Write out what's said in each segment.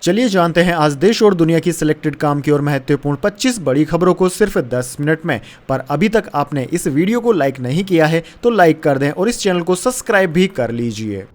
चलिए जानते हैं आज देश और दुनिया की सिलेक्टेड काम की और महत्वपूर्ण 25 बड़ी खबरों को सिर्फ 10 मिनट में। पर अभी तक आपने इस वीडियो को लाइक नहीं किया है तो लाइक कर दें और इस चैनल को सब्सक्राइब भी कर लीजिए।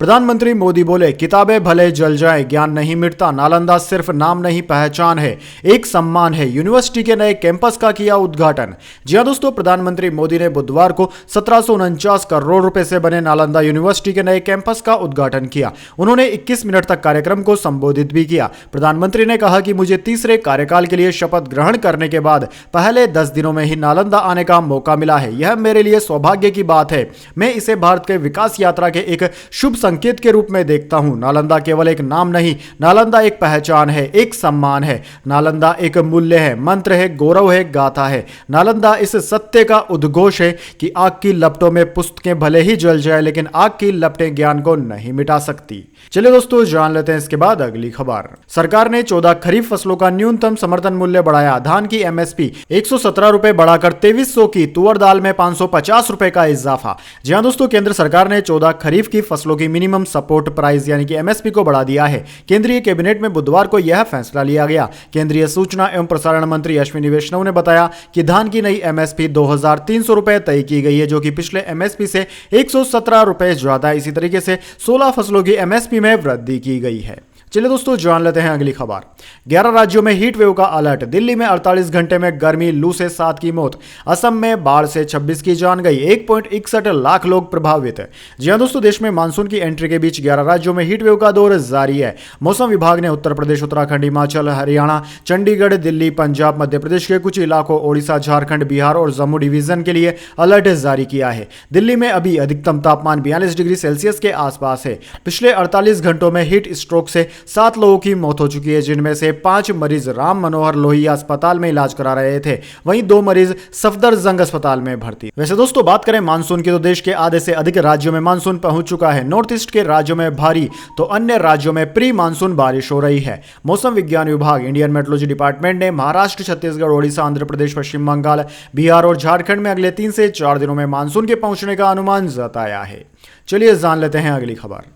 प्रधानमंत्री मोदी बोले, किताबें भले जल जाएं, ज्ञान नहीं मिटता। नालंदा सिर्फ नाम नहीं पहचान है, एक सम्मान है। यूनिवर्सिटी के नए कैंपस का किया उद्घाटन। जी हां दोस्तों, प्रधानमंत्री मोदी ने बुधवार को 1749 करोड़ रुपए से बने नालंदा यूनिवर्सिटी के नए कैंपस का उद्घाटन किया। उन्होंने 21 मिनट तक कार्यक्रम को संबोधित भी किया। प्रधानमंत्री ने कहा कि मुझे तीसरे कार्यकाल के लिए शपथ ग्रहण करने के बाद पहले 10 दिनों में ही नालंदा आने का मौका मिला है। यह मेरे लिए सौभाग्य की बात है। मैं इसे भारत के विकास यात्रा के एक शुभ संकेत के रूप में देखता हूं। नालंदा केवल एक नाम नहीं, नालंदा एक पहचान है, एक सम्मान है। नालंदा एक मूल्य है, मंत्र है, गौरव है, गाथा है। नालंदा इस सत्य का उद्घोष है कि आग की लपटों में पुस्तकें भले ही जल जाए, लेकिन आग की लपटें ज्ञान को नहीं मिटा सकती। चलिए दोस्तों, जान लेते हैं इसके बाद अगली खबर। सरकार ने 14 खरीफ फसलों का न्यूनतम समर्थन मूल्य बढ़ाया। धान की एमएसपी 117 रुपए बढ़ाकर 2300 की, तुअर दाल में 550 रुपए का इजाफा। जी हां दोस्तों, केंद्र सरकार ने 14 खरीफ की फसलों की मिनिमम सपोर्ट प्राइस यानी कि एमएसपी को बढ़ा दिया है। केंद्रीय कैबिनेट में बुधवार को यह फैसला लिया गया। केंद्रीय सूचना एवं प्रसारण मंत्री अश्विनी वैष्णव ने बताया कि धान की नई एमएसपी 2300 रुपए तय की गई है, जो कि पिछले एमएसपी से 117 रुपए ज्यादा है। इसी तरीके से 16 फसलों की एमएसपी में वृद्धि की गई है। चलिए दोस्तों, जान लेते हैं अगली खबर। 11 राज्यों में हीट वेव का अलर्ट। दिल्ली में 48 घंटे में गर्मी लू से 7 की मौत। असम में बाढ़ से 26 की जान गई। 1.61 लाख लोग प्रभावित। जी हां दोस्तों, देश में मानसून की एंट्री के बीच 11 राज्यों में हीट वेव का दौर जारी है। मौसम विभाग ने उत्तर प्रदेश, उत्तराखंड, हिमाचल, हरियाणा, चंडीगढ़, दिल्ली, पंजाब, मध्य प्रदेश के कुछ इलाकों, ओडिशा, झारखंड, बिहार और जम्मू डिवीजन के लिए अलर्ट जारी किया है। दिल्ली में अभी अधिकतम तापमान 42 डिग्री सेल्सियस के आसपास है। पिछले 48 घंटों में हीट स्ट्रोक से 7 लोगों की मौत हो चुकी है, जिनमें से 5 मरीज राम मनोहर लोहिया अस्पताल में इलाज करा रहे थे। वहीं 2 मरीज सफदरजंग अस्पताल में भर्ती। वैसे दोस्तों, बात करें मानसून की तो देश के आधे से अधिक राज्यों में मानसून पहुंच चुका है। नॉर्थ ईस्ट के राज्यों में भारी तो अन्य राज्यों में प्री मानसून बारिश हो रही है। मौसम विज्ञान विभाग, इंडियन मेट्रोलॉजी डिपार्टमेंट ने महाराष्ट्र, छत्तीसगढ़, ओडिशा, आंध्र प्रदेश, पश्चिम बंगाल, बिहार और झारखंड में अगले 3 से 4 दिनों में मानसून के पहुंचने का अनुमान जताया है। चलिए जान लेते हैं अगली खबर।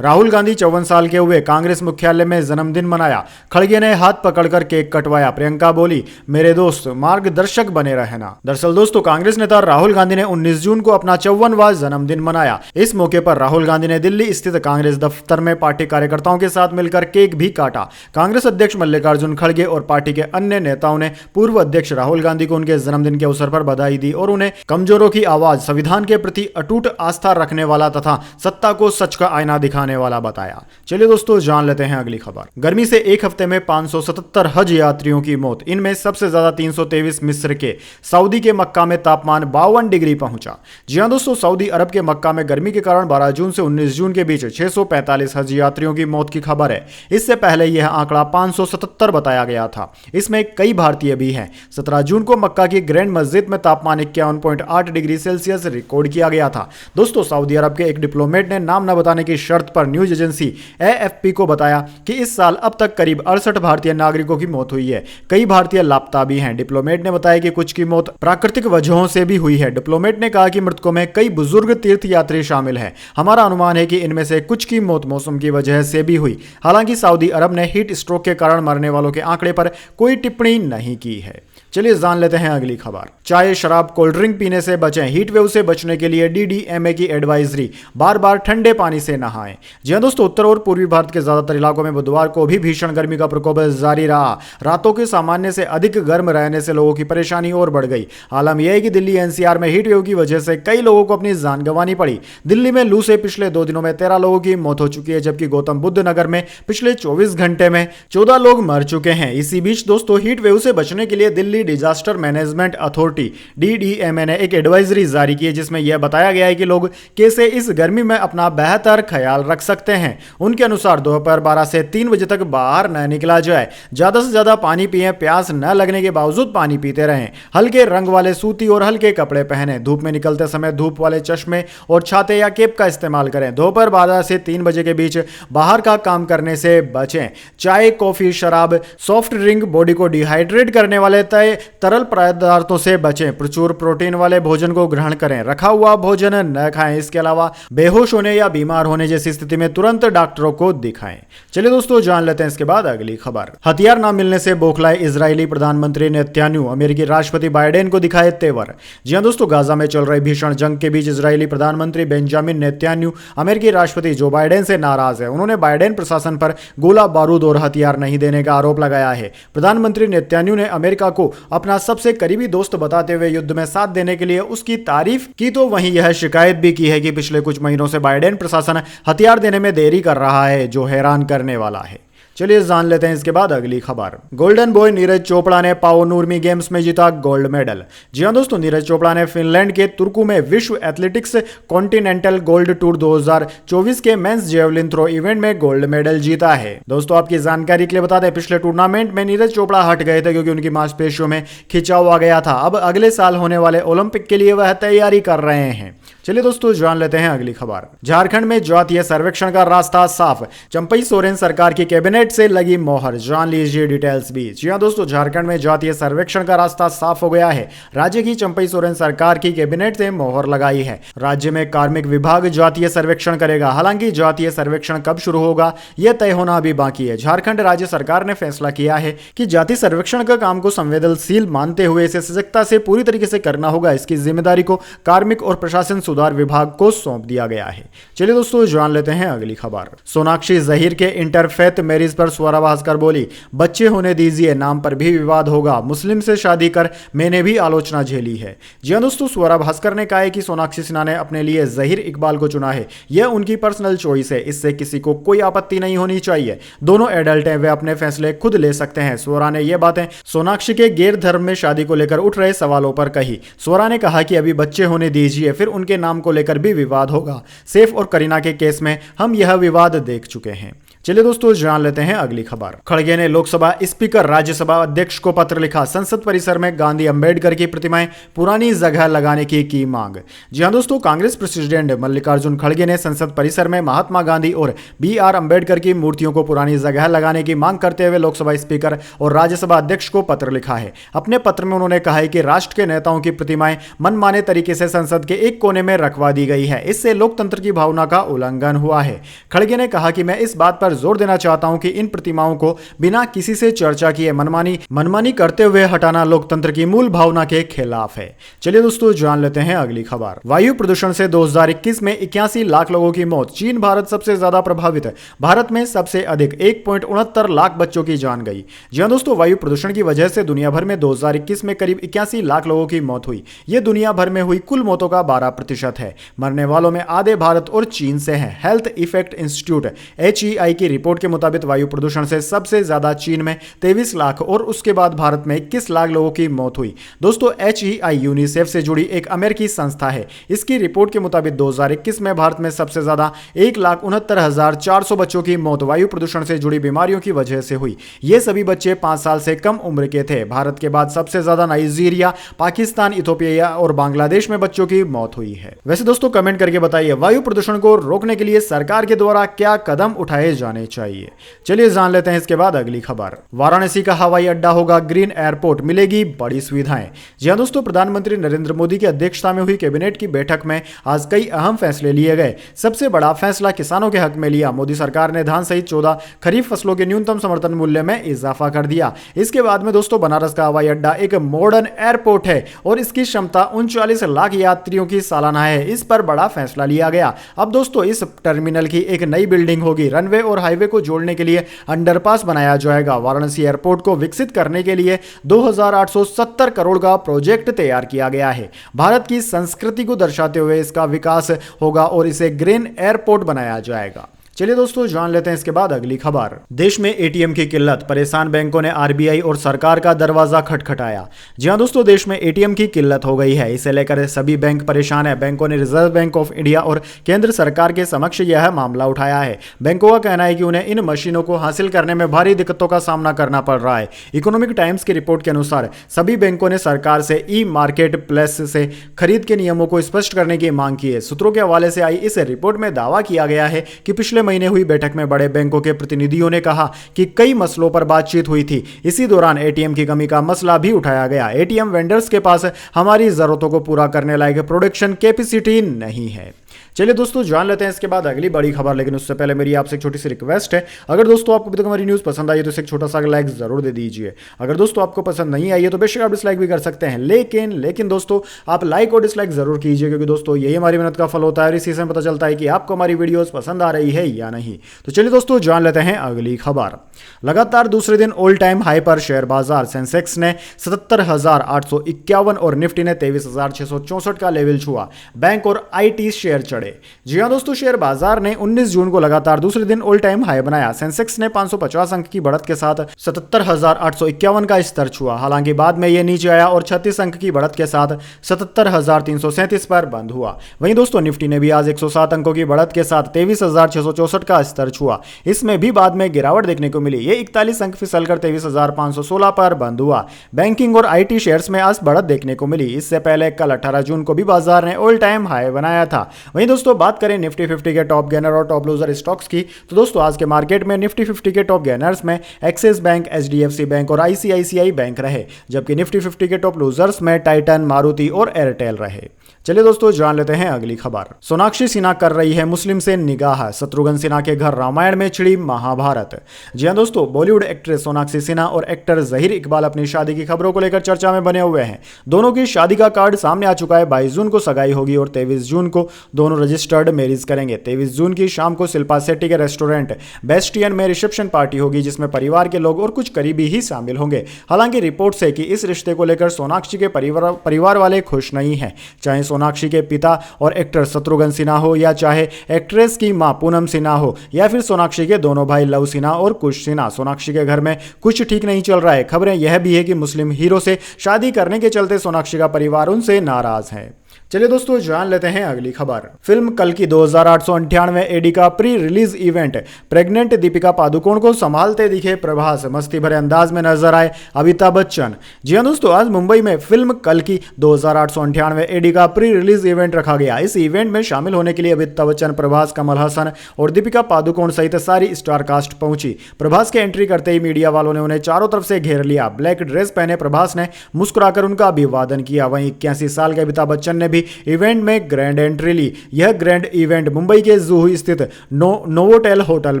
राहुल गांधी 54 साल के हुए, कांग्रेस मुख्यालय में जन्मदिन मनाया। खड़गे ने हाथ पकड़कर केक कटवाया। प्रियंका बोली, मेरे दोस्त मार्गदर्शक बने रहना। दरअसल दोस्तों, कांग्रेस नेता राहुल गांधी ने 19 जून को अपना 54वां जन्मदिन मनाया। इस मौके पर राहुल गांधी ने दिल्ली स्थित कांग्रेस दफ्तर में पार्टी कार्यकर्ताओं के साथ मिलकर केक भी काटा। कांग्रेस अध्यक्ष मल्लिकार्जुन खड़गे और पार्टी के अन्य नेताओं ने पूर्व अध्यक्ष राहुल गांधी को उनके जन्मदिन के अवसर पर बधाई दी और उन्हें कमजोरों की आवाज, संविधान के प्रति अटूट आस्था रखने वाला तथा सत्ता को सच का आईना दिखाने वाला बताया। चलिए दोस्तों, जान लेते हैं अगली खबर। गर्मी से एक हफ्ते में 577 हज यात्रियों की मौत। इनमें सबसे ज्यादा 323 मिस्र के। सऊदी के मक्का में तापमान 52 डिग्री पहुंचा। जी हां दोस्तों, सऊदी अरब के मक्का में गर्मी के कारण 12 जून से 19 जून के बीच 645 हज यात्रियों की मौत की खबर है। इससे पहले यह आंकड़ा 577 बताया गया था। इसमें कई भारतीय भी हैं। 17 जून को मक्का की ग्रैंड मस्जिद में तापमान 51.8 डिग्री सेल्सियस रिकॉर्ड किया गया था। दोस्तों, सऊदी अरब के एक डिप्लोमेट ने नाम न बताने की शर्त पर न्यूज एजेंसी एएफपी को बताया कि इस साल अब तक करीब 68 भारतीय नागरिकों की मौत हुई है। कई भारतीय लापता भी हैं। डिप्लोमेट ने बताया कि कुछ की मौत प्राकृतिक वजहों से भी हुई है। डिप्लोमेट ने कहा कि मृतकों में कई बुजुर्ग तीर्थ यात्री शामिल हैं। हमारा अनुमान है कि इनमें से कुछ की मौत मौसम की वजह से भी हुई। हालांकि सऊदी अरब ने हीट स्ट्रोक के कारण मरने वालों के आंकड़े पर कोई टिप्पणी नहीं की है। चलिए जान लेते हैं अगली खबर। चाय, शराब, कोल्ड ड्रिंक पीने से बचें। हीट वेव से बचने के लिए डीडीएमए की एडवाइजरी। बार बार ठंडे पानी से नहाएं। जी हां दोस्तों, उत्तर और पूर्वी भारत के ज्यादातर इलाकों में बुधवार को भी भीषण गर्मी का प्रकोप जारी रहा। रातों के सामान्य से अधिक गर्म रहने से लोगों की परेशानी और बढ़ गई। आलम यह है कि दिल्ली एनसीआर में हीट वेव की वजह से कई लोगों को अपनी जान गंवानी पड़ी। दिल्ली में लू से पिछले 2 दिनों में 13 लोगों की मौत हो चुकी है, जबकि गौतम बुद्ध नगर में पिछले 24 घंटे में 14 लोग मर चुके हैं। इसी बीच दोस्तों, हीट वेव से बचने के लिए Delhi disaster management authority DDMA ने एक एडवाइजरी जारी की है, जिसमें यह बताया गया है कि लोग कैसे इस गर्मी में अपना बेहतर ख्याल रख सकते हैं। उनके अनुसार दोपहर 12 से 3 बजे तक बाहर न निकला जाए। ज्यादा से ज्यादा पानी पिएं। प्यास न लगने के बावजूद पानी पीते रहें। हल्के रंग वाले सूती और हल्के कपड़े पहने। धूप में निकलते समय धूप वाले चश्मे और छाते या केप का इस्तेमाल करें। दोपहर 12 से 3 बजे के बीच बाहर का काम करने से बचें। चाय, कॉफी, शराब, सॉफ्ट ड्रिंक, बॉडी को डिहाइड्रेट करने वाले तरल पदार्थों से बचें, प्रचुर प्रोटीन वाले भोजन को ग्रहण करें, रखा हुआ भोजन न खाएं। इसके अलावा बेहोश होने या बीमार होने जैसी स्थिति में तुरंत डॉक्टरों को दिखाएं। चलिए दोस्तों जान लेते हैं इसके बाद अगली खबर। हथियार न मिलने से बौखलाए इजरायली प्रधानमंत्री नेतन्याहू, अमेरिकी राष्ट्रपति बाइडेन को दिखाए तेवर। जी हां दोस्तों, गाजा में चल रही भीषण जंग के बीच इजरायली प्रधानमंत्री बेंजामिन नेतन्याहू अमेरिकी राष्ट्रपति जो बाइडेन से नाराज है। उन्होंने बाइडेन प्रशासन पर गोला बारूद और हथियार नहीं देने का आरोप लगाया है। प्रधानमंत्री नेतन्याहू ने अमेरिका को अपना सबसे करीबी दोस्त बताते हुए युद्ध में साथ देने के लिए उसकी तारीफ की, तो वहीं यह शिकायत भी की है कि पिछले कुछ महीनों से बाइडेन प्रशासन हथियार देने में देरी कर रहा है, जो हैरान करने वाला है। चलिए जान लेते हैं इसके बाद अगली खबर। गोल्डन बॉय नीरज चोपड़ा ने पाओनूर्मी गेम्स में जीता गोल्ड मेडल। जी हां दोस्तों, नीरज चोपड़ा ने फिनलैंड के तुर्कू में विश्व एथलेटिक्स कॉन्टिनेंटल गोल्ड टूर 2024 के मेंस जेवलिन थ्रो इवेंट में गोल्ड मेडल जीता है। दोस्तों आपकी जानकारी के लिए बता दें, पिछले टूर्नामेंट में नीरज चोपड़ा हट गए थे क्योंकि उनकी मांसपेशियों में खिंचाव आ गया था। अब अगले साल होने वाले ओलंपिक के लिए वह तैयारी कर रहे हैं। चलिए दोस्तों जान लेते हैं अगली खबर। झारखंड में जातीय सर्वेक्षण का रास्ता साफ, चंपई सोरेन सरकार की कैबिनेट से लगी मोहर। जान लीजिए डिटेल्स भी। जी हां दोस्तों, झारखंड में जातीय सर्वेक्षण का रास्ता साफ हो गया है। राज्य की चंपई सोरेन सरकार की कैबिनेट से मोहर लगाई है। राज्य में कार्मिक विभाग जातीय सर्वेक्षण करेगा। हालांकि जातीय सर्वेक्षण कब शुरू होगा यह तय होना अभी बाकी है। झारखंड राज्य सरकार ने फैसला किया है कि जाति सर्वेक्षण का काम को संवेदनशील मानते हुए इसे सजगता से पूरी तरीके से करना होगा। इसकी जिम्मेदारी को कार्मिक और प्रशासन सुधार विभाग को सौंप दिया गया है। चलिए दोस्तों जान लेते हैं अगली खबर। सोनाक्षी जहीर के इंटरफेथ मैरिज पर स्वरा भास्कर बोली, बच्चे होने दीजिए, नाम पर भी विवाद होगा, मुस्लिम से शादी कर मैंने भी आलोचना झेली है। जी हां दोस्तों, स्वरा भास्कर ने कहा है कि सोनाक्षी सिन्हा ने अपने लिए जहीर इकबाल को चुना है। यह उनकी पर्सनल चॉइस है, इससे किसी को कोई आपत्ति नहीं होनी चाहिए। दोनों एडल्ट हैं, वे अपने फैसले खुद ले सकते हैं। स्वरा ने यह बातें सोनाक्षी के गैर धर्म में शादी को लेकर उठ रहे सवालों पर कही। स्वरा ने कहा कि अभी बच्चे होने दीजिए, फिर उनके नाम को लेकर भी विवाद होगा। सैफ और करीना के केस में हम यह विवाद देख चुके हैं। चलिए दोस्तों जान लेते हैं अगली खबर। खड़गे ने लोकसभा स्पीकर राज्यसभा अध्यक्ष को पत्र लिखा, संसद परिसर में गांधी अंबेडकर की प्रतिमाएं पुरानी जगह लगाने की मांग। जी हां दोस्तों, कांग्रेस प्रेसिडेंट मल्लिकार्जुन खड़गे ने संसद परिसर में महात्मा गांधी और BR अंबेडकर की मूर्तियों को पुरानी जगह लगाने की मांग करते हुए लोकसभा स्पीकर और राज्यसभा अध्यक्ष को पत्र लिखा है। अपने पत्र में उन्होंने कहा है कि राष्ट्र के नेताओं की प्रतिमाएं मनमाने तरीके से संसद के एक कोने में रखवा दी गई है। इससे लोकतंत्र की भावना का उल्लंघन हुआ है। खड़गे ने कहा कि मैं इस बात पर जोर देना चाहता हूं कि इन प्रतिमाओं को बिना किसी से चर्चा किए मनमानी करते हुए हटाना लोकतंत्र की मूल भावना के खिलाफ है। चलिए दोस्तों जान लेते हैं अगली खबर। वायु प्रदूषण से 2021 में 81 लाख लोगों की मौत। चीन भारत सबसे ज्यादा प्रभावित है। भारत में सबसे अधिक 1.69 लाख बच्चों की जान गई। जी हां दोस्तों, वायु प्रदूषण की वजह से दुनिया भर में 2021 में करीब 81 लाख लोगों की मौत हुई। यह दुनिया भर में हुई कुल मौतों का 12% है। मरने वालों में आधे भारत और चीन से हैं। हेल्थ इफेक्ट इंस्टीट्यूट HEI की रिपोर्ट के मुताबिक वायु प्रदूषण से सबसे ज्यादा चीन में 23 लाख और उसके बाद भारत में 21 लाख लोगों की मौत हुई। दोस्तों HEI यूनिसेफ से जुड़ी एक अमेरिकी संस्था है। इसकी रिपोर्ट के मुताबिक 2021 में भारत में सबसे ज्यादा 1,69,400 बच्चों की मौत वायु प्रदूषण से जुड़ी बीमारियों की वजह से हुई। ये सभी बच्चे 5 साल से कम उम्र के थे। भारत के बाद सबसे ज्यादा नाइजीरिया, पाकिस्तान, इथोपिया और बांग्लादेश में बच्चों की मौत हुई है। वैसे दोस्तों कमेंट करके बताइए, वायु प्रदूषण को रोकने के लिए सरकार के द्वारा क्या कदम उठाए जाने चाहिए। चलिए जान लेते हैं इसके बाद अगली खबर। वाराणसी का हवाई अड्डा होगा ग्रीन एयरपोर्ट, मिलेगी बड़ी सुविधाएं। जी हां दोस्तों, प्रधानमंत्री नरेंद्र मोदी की अध्यक्षता में हुई कैबिनेट की बैठक में आज कई अहम फैसले लिए गए। सबसे बड़ा फैसला किसानों के हक में लिया। मोदी सरकार ने धान सहित 14 खरीफ फसलों के न्यूनतम समर्थन मूल्य में इजाफा कर दिया। इसके बाद में दोस्तों बनारस का हवाई अड्डा एक मॉडर्न एयरपोर्ट है और इसकी क्षमता 39 लाख यात्रियों की सालाना है। इस पर बड़ा फैसला लिया गया। अब दोस्तों इस टर्मिनल की एक नई बिल्डिंग होगी। रनवे और हाईवे को जोड़ने के लिए अंडरपास बनाया जाएगा। वाराणसी एयरपोर्ट को विकसित करने के लिए 2870 करोड़ का प्रोजेक्ट तैयार किया गया है। भारत की संस्कृति को दर्शाते हुए इसका विकास होगा और इसे ग्रीन एयरपोर्ट बनाया जाएगा। चलिए दोस्तों जान लेते हैं इसके बाद अगली खबर। देश में एटीएम की किल्लत, परेशान बैंकों ने आरबीआई और सरकार का दरवाजा खटखटाया। जी हां दोस्तों, देश में एटीएम की किल्लत हो गई है। इसे लेकर सभी बैंक परेशान है। बैंकों ने रिजर्व बैंक ऑफ इंडिया और केंद्र सरकार के समक्ष यह मामला उठाया है। बैंकों का कहना है कि उन्हें इन मशीनों को हासिल करने में भारी दिक्कतों का सामना करना पड़ रहा है। इकोनॉमिक टाइम्स की रिपोर्ट के अनुसार सभी बैंकों ने सरकार से ई मार्केट प्लेस से खरीद के नियमों को स्पष्ट करने की मांग की है। सूत्रों के हवाले से आई इस रिपोर्ट में दावा किया गया है कि पिछले पिछले महीने हुई बैठक में बड़े बैंकों के प्रतिनिधियों ने कहा कि कई मसलों पर बातचीत हुई थी। इसी दौरान एटीएम की कमी का मसला भी उठाया गया। एटीएम वेंडर्स के पास हमारी जरूरतों को पूरा करने लायक प्रोडक्शन कैपेसिटी नहीं है। चलिए दोस्तों जान लेते हैं इसके बाद अगली बड़ी खबर, लेकिन उससे पहले मेरी आपसे एक छोटी सी रिक्वेस्ट है, अगर दोस्तों आपको अभी तक हमारी न्यूज़ पसंद आई है तो इसे एक छोटा सा लाइक जरूर दे दीजिए। अगर दोस्तों आपको पसंद नहीं आई है तो बेशक आप डिसलाइक भी कर सकते हैं, लेकिन दोस्तों आप लाइक और डिसलाइक जरूर कीजिए, क्योंकि दोस्तों यही हमारी मेहनत का फल होता है और इसी से पता चलता है कि आपको हमारी वीडियोस पसंद आ रही है या नहीं। तो चलिए दोस्तों जान लेते हैं अगली खबर। लगातार दूसरे दिन ऑल टाइम हाई पर शेयर बाजार। सेंसेक्स ने 77,851 और निफ्टी ने 23,664 का लेवल छुआ। बैंक और आईटी शेयर चढ़े। जी हां दोस्तों, शेयर बाजार ने 19 जून को लगातार दूसरे दिन ऑल टाइम हाई बनाया। सेंसेक्स ने 550 अंक की बढ़त के साथ 77,851 का स्तर छुआ। हालांकि बाद में यह नीचे आया और 36 अंक की बढ़त के साथ 77,337 पर बंद हुआ। वहीं दोस्तों निफ्टी ने भी आज 107 अंकों की बढ़त के साथ 23,664 का स्तर छुआ। इसमें भी बाद में गिरावट देखने को मिली। ये 41 अंक फिसलकर 23,516 पर बंद हुआ। बैंकिंग और आईटी शेयर्स में आज बढ़त देखने को मिली। इससे पहले कल 18 जून को भी बाजार ने ऑल टाइम हाई बनाया था। वहीं दोस्तों बात करें निफ्टी 50 के टॉप गेनर और टॉप लूजर स्टॉक्स की, तो दोस्तों आज के मार्केट में निफ्टी 50 के टॉप गेनर्स में एक्सिस बैंक, एचडीएफसी बैंक और आईसीआईसीआई बैंक रहे, जबकि निफ्टी 50 के टॉप लूजर्स में टाइटन, मारुति और एयरटेल रहे। चलिए दोस्तों जान लेते हैं अगली खबर। सोनाक्षी सिन्हा कर रही है मुस्लिम से निगाह। शत्रुघ्न सिन्हा के घर रामायण में छिड़ी महाभारत। जी हां दोस्तों, बॉलीवुड एक्ट्रेस सोनाक्षी सिन्हा और एक्टर जहीर इकबाल अपनी शादी की खबरों को लेकर चर्चा में बने हुए हैं। दोनों की शादी का कार्ड सामने आ चुका है। 22 जून को सगाई होगी और 23 जून को दोनों रजिस्टर्ड मैरिज करेंगे। 23 जून की शाम को शिल्पा शेट्टी के रेस्टोरेंट बेस्टियन में रिसेप्शन पार्टी होगी, जिसमें परिवार के लोग और कुछ करीबी ही शामिल होंगे। हालांकि रिपोर्ट्स है कि इस रिश्ते को लेकर सोनाक्षी के परिवार वाले खुश नहीं हैं। चाहे सोनाक्षी के पिता और एक्टर शत्रुघ्न सिन्हा हो, या चाहे एक्ट्रेस की मां पूनम सिन्हा हो, या फिर सोनाक्षी के दोनों भाई लव सिन्हा और कुश सिन्हा, सोनाक्षी के घर में कुछ ठीक नहीं चल रहा है। खबरें यह भी है कि मुस्लिम हीरो से शादी करने के चलते सोनाक्षी का परिवार उनसे नाराज है। चलिए दोस्तों जान लेते हैं अगली खबर। फिल्म कल की 2898 एडी का pre release event. Pregnant Deepika Padukone को संभालते दिखे प्रभास। मस्ती भरे अंदाज में नजर आए अमिताभ बच्चन। जी हां दोस्तों, आज मुंबई में फिल्म कल की 2898 एडी का प्री रिलीज इवेंट रखा गया। इस इवेंट में शामिल होने के लिए अमिताभ बच्चन, प्रभास, कमल हसन और दीपिका पादुकोण सहित सारी स्टार कास्ट पहुंची। प्रभास के एंट्री करते ही मीडिया वालों ने उन्हें चारों तरफ से घेर लिया। ब्लैक ड्रेस पहने प्रभास ने मुस्कुराकर उनका अभिवादन किया। वहीं 81 साल के अमिताभ बच्चन ने भी इवेंट में ग्रैंड एंट्री ली। यह ग्रैंड इवेंट मुंबई के जूहू स्थित नोवोटेल होटल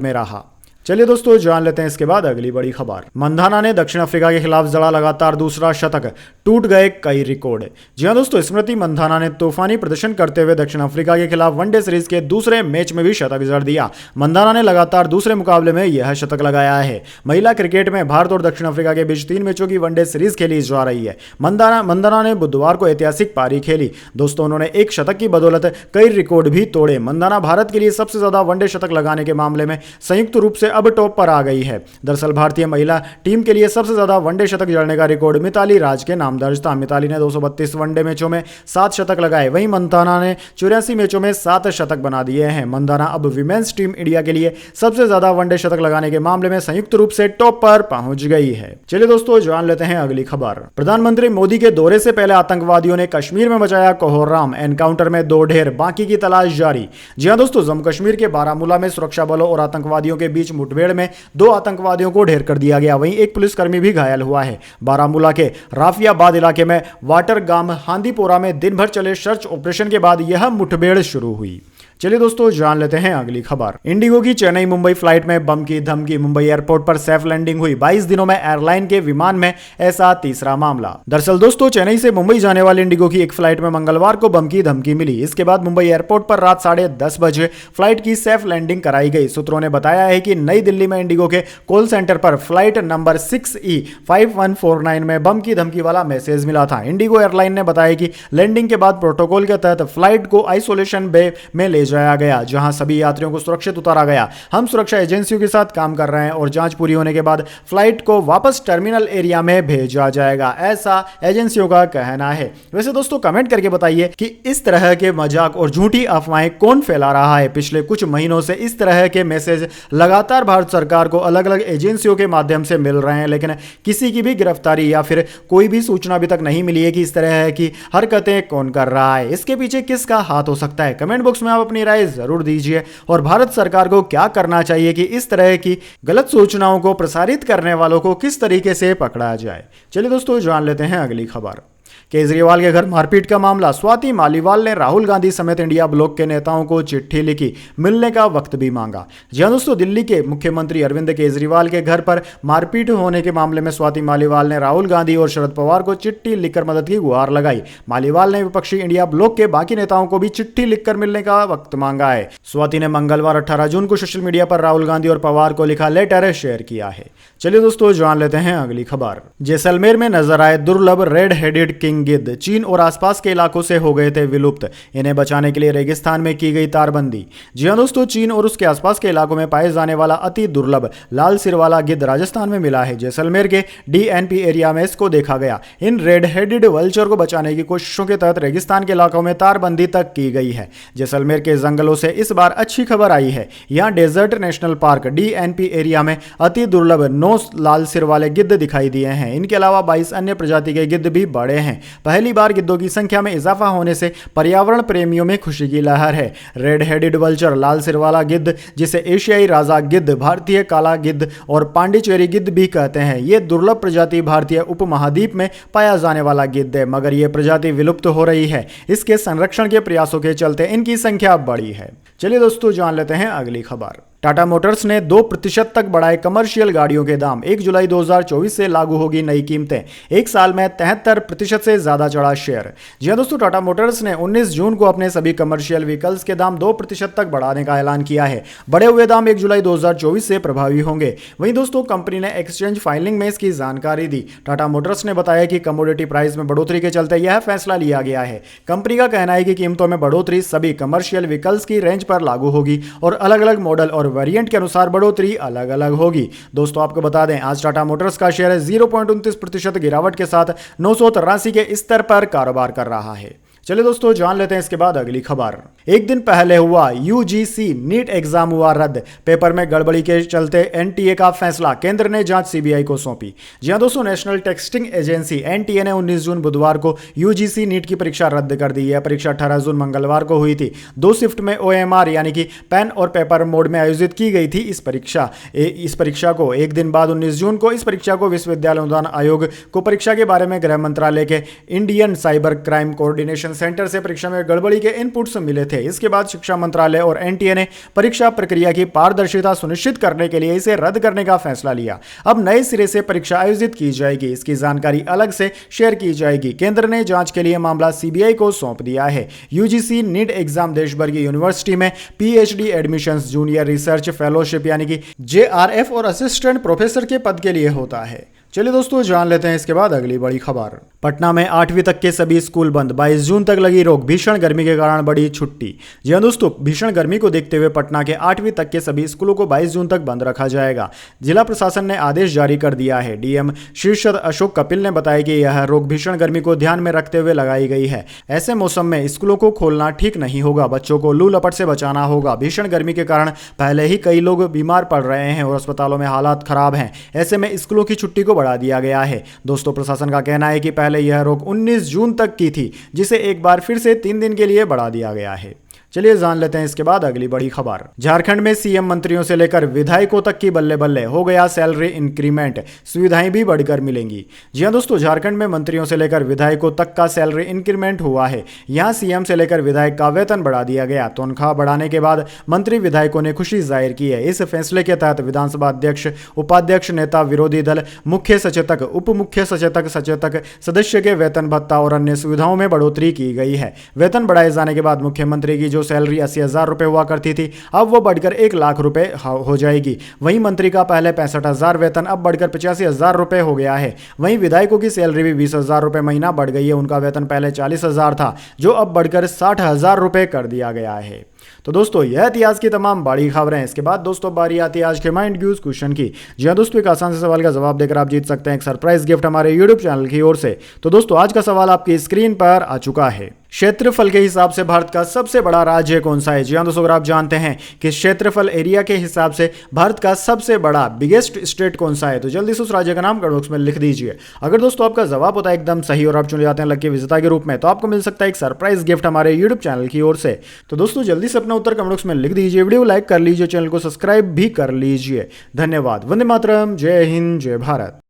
में रहा। चलिए दोस्तों जान लेते हैं इसके बाद अगली बड़ी खबर। मंधाना ने दक्षिण अफ्रीका के खिलाफ जड़ा लगातार दूसरा शतक। टूट गए कई रिकॉर्ड। जी हां दोस्तों, स्मृति मंधाना ने तूफानी प्रदर्शन करते हुए दक्षिण अफ्रीका के खिलाफ वनडे सीरीज के दूसरे मैच में भी शतक जड़ दिया। मंधाना ने लगातार दूसरे मुकाबले में यह शतक लगाया है। महिला क्रिकेट में भारत और दक्षिण अफ्रीका के बीच 3 मैचों की वनडे सीरीज खेली जा रही है। मंधाना ने बुधवार को ऐतिहासिक पारी खेली। दोस्तों उन्होंने एक शतक की बदौलत कई रिकॉर्ड भी तोड़े। मंधाना भारत के लिए सबसे ज्यादा वनडे शतक लगाने के मामले में संयुक्त रूप से अब टॉप पर आ गई है। दरअसल भारतीय महिला टीम के लिए सबसे ज्यादा वनडे शतक जड़ने का रिकॉर्ड मिताली राज के नाम दर्ज था। मिताली ने 232 वनडे मैचों में 7 शतक लगाए। वहीं मंधाना ने 84 मैचों में 7 शतक बना दिए हैं। मंधाना अब विमेंस टीम इंडिया के लिए सबसे ज्यादा वनडे शतक लगाने के मामले में संयुक्त रूप से टॉप पर पहुंच गई है। चलिए दोस्तों जान लेते हैं अगली खबर। प्रधानमंत्री मोदी के दौरे से पहले आतंकवादियों ने कश्मीर में मचाया कोहराम। एनकाउंटर में 2 ढेर, बाकी की तलाश जारी। जी हां दोस्तों, जम्मू कश्मीर के बारामूला में सुरक्षा बलों और आतंकवादियों के बीच मुठभेड़ में 2 आतंकवादियों को ढेर कर दिया गया। वहीं एक पुलिसकर्मी भी घायल हुआ है। बारामूला के राफियाबाद इलाके में वाटर गांव हांदीपोरा में दिन भर चले सर्च ऑपरेशन के बाद यह मुठभेड़ शुरू हुई। चलिए दोस्तों जान लेते हैं अगली खबर। इंडिगो की चेन्नई मुंबई फ्लाइट में बम की धमकी। मुंबई एयरपोर्ट पर सेफ लैंडिंग हुई। 22 दिनों में एयरलाइन के विमान में ऐसा तीसरा मामला। दरअसल दोस्तों, चेन्नई से मुंबई जाने वाली इंडिगो की एक फ्लाइट में मंगलवार को बम की धमकी मिली। इसके बाद मुंबई एयरपोर्ट पर रात 10:30 बजे फ्लाइट की सेफ लैंडिंग कराई गई। सूत्रों ने बताया है कि नई दिल्ली में इंडिगो के कॉल सेंटर पर फ्लाइट नंबर 6E5149 में बम की धमकी वाला मैसेज मिला था। इंडिगो एयरलाइन ने बताया कि लैंडिंग के बाद प्रोटोकॉल के तहत फ्लाइट को आइसोलेशन बे में ले जाया गया, जहां सभी यात्रियों को सुरक्षित उतारा गया। हम सुरक्षा एजेंसियों के साथ काम कर रहे हैं और जांच पूरी होने के बाद फ्लाइट को वापस टर्मिनल एरिया में भेजा जाएगा, ऐसा एजेंसियों का कहना है। वैसे दोस्तों कमेंट करके बताइए कि इस तरह के मजाक और झूठी अफवाहें कौन फैला रहा है। पिछले कुछ महीनों से इस तरह के मैसेज लगातार भारत सरकार को अलग अलग एजेंसियों के माध्यम से मिल रहे हैं, लेकिन किसी की भी गिरफ्तारी या फिर कोई भी सूचना अभी तक नहीं मिली है कि इस तरह की हरकतें कौन कर रहा है। इसके पीछे किसका हाथ हो सकता है। कमेंट बॉक्स में आप अपनी राय जरूर दीजिए और भारत सरकार को क्या करना चाहिए कि इस तरह की गलत सूचनाओं को प्रसारित करने वालों को किस तरीके से पकड़ा जाए। चलिए दोस्तों जान लेते हैं अगली खबर। केजरीवाल के घर मारपीट का मामला। स्वाति मालीवाल ने राहुल गांधी समेत इंडिया ब्लॉक के नेताओं को चिट्ठी लिखी, मिलने का वक्त भी मांगा। जी हां दोस्तों, दिल्ली के मुख्यमंत्री अरविंद केजरीवाल के घर पर मारपीट होने के मामले में स्वाति मालीवाल ने राहुल गांधी और शरद पवार को चिट्ठी लिखकर मदद की गुहार लगाई। मालीवाल ने विपक्षी इंडिया ब्लॉक के बाकी नेताओं को भी चिट्ठी लिखकर मिलने का वक्त मांगा है। स्वाति ने मंगलवार 18 जून को सोशल मीडिया पर राहुल गांधी और पवार को लिखा लेटर शेयर किया है। चलिए दोस्तों जान लेते हैं अगली खबर। जैसलमेर में नजर आए दुर्लभ रेड हेडेड किंग गिद्ध, चीन और आसपास के इलाकों से हो गए थे विलुप्त। इन्हें बचाने के लिए रेगिस्तान में की गई तारबंदी। जी हां दोस्तों, चीन और उसके आसपास के इलाकों में पाए जाने वाला अति दुर्लभ लाल सिर वाला गिद्ध राजस्थान में मिला है। जैसलमेर के DNP एरिया में इसको देखा गया। इन रेड हेडेड वल्चर को बचाने की कोशिशों के तहत रेगिस्तान के इलाकों में तारबंदी तक की गई है। जैसलमेर के जंगलों से इस बार अच्छी खबर आई है। यहाँ desert national park DNP area में अति दुर्लभ 9 लाल सिर वाले गिद्ध दिखाई दिए हैं। इनके अलावा 22 अन्य प्रजाति के गिद्ध भी बड़े हैं। पहली बार गिद्धों की संख्या में इजाफा होने से पर्यावरण प्रेमियों में खुशी की लहर है। रेड हेडेड वल्चर लाल सिर वाला गिद्ध, जिसे एशियाई राजा गिद्ध, भारतीय काला गिद्ध और पांडिचेरी गिद्ध भी कहते हैं, यह दुर्लभ प्रजाति भारतीय उपमहाद्वीप में पाया जाने वाला गिद्ध है, मगर यह प्रजाति विलुप्त हो रही है। इसके संरक्षण के प्रयासों के चलते इनकी संख्या बढ़ी है। चलिए दोस्तों जान लेते हैं अगली खबर। टाटा मोटर्स ने 2% तक बढ़ाए कमर्शियल गाड़ियों के दाम। 1 जुलाई 2024 से लागू होगी नई कीमतें। एक साल में 73% से ज्यादा चढ़ा शेयर। जी हां दोस्तों, टाटा मोटर्स ने 19 जून को अपने सभी कमर्शियल व्हीकल्स के दाम 2% तक बढ़ाने का ऐलान किया है। बढ़े हुए दाम 1 जुलाई 2024 से प्रभावी होंगे। वहीं दोस्तों, कंपनी ने एक्सचेंज फाइलिंग में इसकी जानकारी दी। टाटा मोटर्स ने बताया कि कमोडिटी प्राइस में बढ़ोतरी के चलते यह फैसला लिया गया है। कंपनी का कहना है कि कीमतों में बढ़ोतरी सभी कमर्शियल व्हीकल्स की रेंज पर लागू होगी और अलग अलग मॉडल और वेरिएंट के अनुसार बढ़ोतरी अलग अलग होगी। दोस्तों आपको बता दें, आज टाटा मोटर्स का शेयर 0.29% गिरावट के साथ 983 के स्तर पर कारोबार कर रहा है। चलिए दोस्तों जान लेते हैं इसके बाद अगली खबर। एक दिन पहले हुआ UGC नीट एग्जाम हुआ रद्द। पेपर में गड़बड़ी के चलते NTA का फैसला, केंद्र ने जांच CBI को सौंपी। जी हां दोस्तों, नेशनल टेस्टिंग एजेंसी NTA ने 19 जून बुधवार को UGC नीट की परीक्षा रद्द कर दी। यह परीक्षा 18 जून मंगलवार को हुई थी। 2 शिफ्ट में OMR यानी कि पेन और पेपर मोड में आयोजित की गई थी। इस परीक्षा को एक दिन बाद 19 जून को इस परीक्षा को विश्वविद्यालय अनुदान आयोग को परीक्षा के बारे में गृह मंत्रालय के Indian cyber crime coordination centre से परीक्षा में गड़बड़ी के इनपुट्स मिले थे। इसके बाद शिक्षा मंत्रालय और NTA ने परीक्षा प्रक्रिया की पारदर्शिता सुनिश्चित करने के लिए इसे रद्द करने का फैसला लिया। अब नए सिरे से परीक्षा आयोजित की जाएगी। इसकी जानकारी अलग से शेयर की जाएगी। केंद्र ने जांच के लिए मामला CBI को सौंप दिया है। UGC नीट एग्जाम देश भर की यूनिवर्सिटी में PhD admissions, junior research fellowship यानी कि JRF और असिस्टेंट प्रोफेसर के पद के लिए होता है। चलिए दोस्तों जान लेते हैं इसके बाद अगली बड़ी खबर। पटना में 8वीं तक के सभी स्कूल बंद। 22 जून तक लगी रोक। भीषण गर्मी के कारण बड़ी छुट्टी। जी हां दोस्तों, भीषण गर्मी को देखते हुए पटना के 8वीं तक के सभी स्कूलों को 22 जून तक बंद रखा जाएगा। जिला प्रशासन ने आदेश जारी कर दिया है। DM शीर्षद अशोक कपिल ने बताया कि यह रोक भीषण गर्मी को ध्यान में रखते हुए लगाई गई है। ऐसे मौसम में स्कूलों को खोलना ठीक नहीं होगा। बच्चों को लू लपट से बचाना होगा। भीषण गर्मी के कारण पहले ही कई लोग बीमार पड़ रहे हैं और अस्पतालों में हालात खराब हैं। ऐसे में स्कूलों की छुट्टी को बढ़ा दिया गया है। दोस्तों प्रशासन का कहना है कि पहले यह रोक 19 जून तक की थी, जिसे एक बार फिर से 3 दिन के लिए बढ़ा दिया गया है। चलिए जान लेते हैं इसके बाद अगली बड़ी खबर। झारखंड में CM मंत्रियों से लेकर विधायकों तक की बल्ले बल्ले, हो गया सैलरी इंक्रीमेंट, सुविधाएं भी बढ़कर मिलेंगी। जी हां दोस्तों, झारखंड में मंत्रियों से लेकर विधायकों तक का सैलरी इंक्रीमेंट हुआ है। यहां CM से लेकर विधायक का वेतन बढ़ा दिया गया। तनख्वाह बढ़ाने के बाद मंत्री विधायकों ने खुशी जाहिर की है। इस फैसले के तहत विधानसभा अध्यक्ष, उपाध्यक्ष, नेता विरोधी दल, मुख्य सचेतक, उप मुख्य सचेतक, सचेतक सदस्य के वेतन भत्ता और अन्य सुविधाओं में बढ़ोतरी की गई है। वेतन बढ़ाए जाने के बाद मुख्यमंत्री की सैलरी 80,000 रुपए हुआ करती थी, अब वो बढ़कर 1 लाख रुपए हो जाएगी। वहीं मंत्री का पहले 65,000 वेतन अब बढ़कर 85,000 रुपए हो गया है। वहीं विधायकों की सैलरी भी 20,000 रुपए महीना बढ़ गई है। उनका वेतन पहले 40,000 था, जो अब बढ़कर 60,000 रुपए कर दिया गया है। तो दोस्तों यह इतिहास की तमाम बड़ी खबरें। इसके बाद दोस्तों बारी आती है आज के माइंड व्यूज क्वेश्चन की। जी हां दोस्तों, एक आसान से सवाल का जवाब देकर आप जीत सकते हैं एक सरप्राइज गिफ्ट हमारे YouTube चैनल की ओर से। तो दोस्तों आज का सवाल आपकी स्क्रीन पर आ चुका है। क्षेत्रफल के हिसाब से भारत का सबसे बड़ा राज्य कौन सा है? जी हाँ दोस्तों, अगर आप जानते हैं कि क्षेत्रफल एरिया के हिसाब से भारत का सबसे बड़ा बिगेस्ट स्टेट कौन सा है तो जल्दी से उस राज्य का नाम कमेंट बॉक्स में लिख दीजिए। अगर दोस्तों आपका जवाब होता है एकदम सही और आप चुने जाते हैं लकी विजेता के रूप में तो आपको मिल सकता है एक सरप्राइज गिफ्ट हमारे यूट्यूब चैनल की ओर से। तो दोस्तों जल्दी से अपना उत्तर कमेंट बॉक्स में लिख दीजिए, वीडियो लाइक कर लीजिए, चैनल को सब्सक्राइब भी कर लीजिए। धन्यवाद। वंदे मातरम। जय हिंद, जय भारत।